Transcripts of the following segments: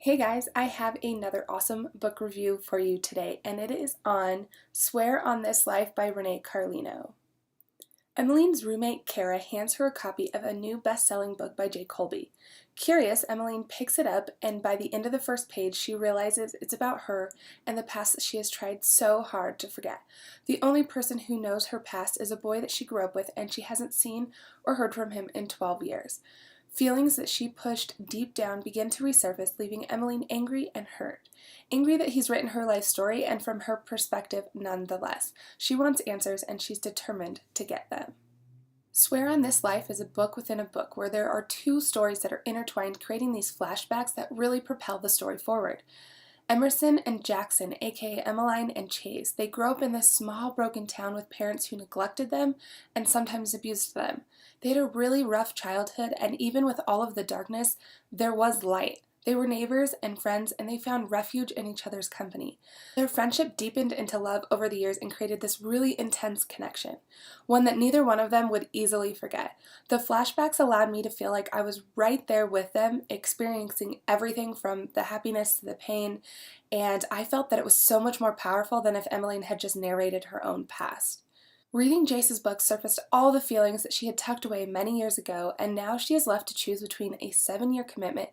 Hey guys, I have another awesome book review for you today, and it is on Swear on This Life by Renee Carlino. Emmeline's roommate Kara hands her a copy of a new best-selling book by J. Colby. Curious, Emmeline picks it up, and by the end of the first page, she realizes it's about her and the past that she has tried so hard to forget. The only person who knows her past is a boy that she grew up with, and she hasn't seen or heard from him in 12 years. Feelings that she pushed deep down begin to resurface, leaving Emmeline angry and hurt. Angry that he's written her life story, and from her perspective nonetheless. She wants answers, and she's determined to get them. Swear on This Life is a book within a book where there are two stories that are intertwined, creating these flashbacks that really propel the story forward. Emerson and Jackson, aka Emmeline and Chase, they grow up in this small broken town with parents who neglected them and sometimes abused them. They had a really rough childhood, and even with all of the darkness, there was light. They were neighbors and friends, and they found refuge in each other's company. Their friendship deepened into love over the years and created this really intense connection, one that neither one of them would easily forget. The flashbacks allowed me to feel like I was right there with them, experiencing everything from the happiness to the pain, and I felt that it was so much more powerful than if Emmeline had just narrated her own past. Reading Jace's book surfaced all the feelings that she had tucked away many years ago, and now she is left to choose between a 7-year commitment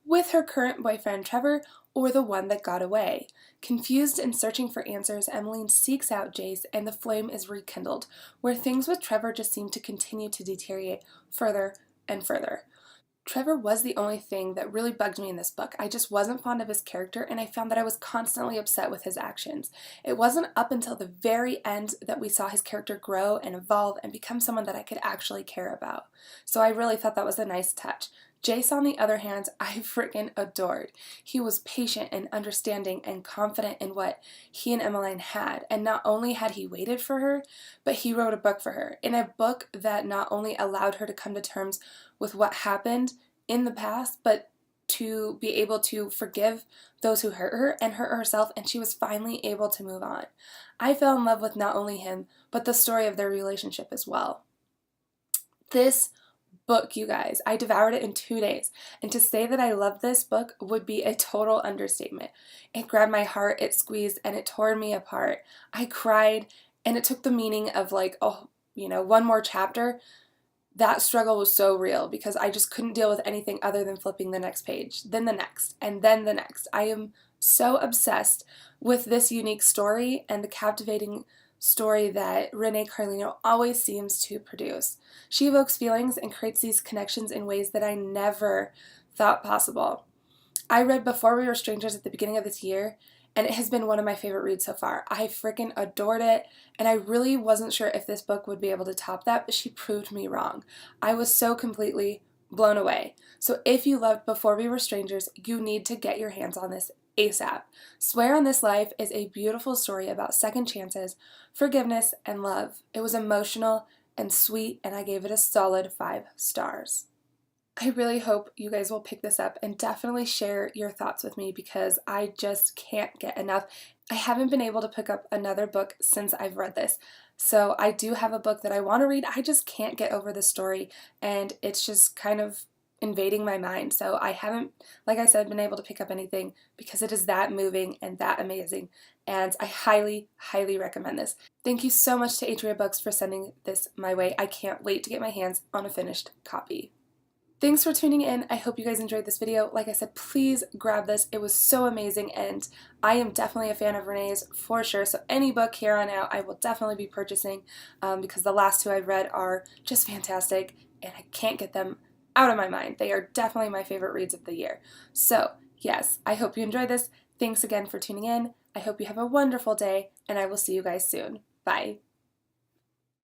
with her current boyfriend Trevor or the one that got away. Confused and searching for answers, Emmeline seeks out Jace, and the flame is rekindled, where things with Trevor just seem to continue to deteriorate further and further. Trevor was the only thing that really bugged me in this book. I just wasn't fond of his character, and I found that I was constantly upset with his actions. It wasn't up until the very end that we saw his character grow and evolve and become someone that I could actually care about. So I really thought that was a nice touch. Jace, on the other hand, I freaking adored. He was patient and understanding and confident in what he and Emmeline had. And not only had he waited for her, but he wrote a book for her. In a book that not only allowed her to come to terms with what happened in the past, but to be able to forgive those who hurt her and hurt herself, and she was finally able to move on. I fell in love with not only him, but the story of their relationship as well. This book, you guys, I devoured it in 2 days, and to say that I loved this book would be a total understatement. It grabbed my heart, it squeezed, and it tore me apart. I cried, and it took the meaning of like, oh, one more chapter. That struggle was so real because I just couldn't deal with anything other than flipping the next page, then the next, and then the next. I am so obsessed with this unique story and the captivating story that Renee Carlino always seems to produce. She evokes feelings and creates these connections in ways that I never thought possible. I read Before We Were Strangers at the beginning of this year, and it has been one of my favorite reads so far. I freaking adored it, and I really wasn't sure if this book would be able to top that, but she proved me wrong. I was so completely blown away. So if you loved Before We Were Strangers, you need to get your hands on this ASAP. Swear on This Life is a beautiful story about second chances, forgiveness, and love. It was emotional and sweet, and I gave it a solid 5 stars. I really hope you guys will pick this up and definitely share your thoughts with me because I just can't get enough. I haven't been able to pick up another book since I've read this. So I do have a book that I want to read. I just can't get over the story, and it's just kind of invading my mind. So I haven't, like I said, been able to pick up anything because it is that moving and that amazing. And I highly, highly recommend this. Thank you so much to Atria Books for sending this my way. I can't wait to get my hands on a finished copy. Thanks for tuning in. I hope you guys enjoyed this video. Like I said, please grab this. It was so amazing, and I am definitely a fan of Renee's for sure. So any book here on out, I will definitely be purchasing because the last 2 I've read are just fantastic, and I can't get them out of my mind. They are definitely my favorite reads of the year. So yes, I hope you enjoyed this. Thanks again for tuning in. I hope you have a wonderful day, and I will see you guys soon. Bye.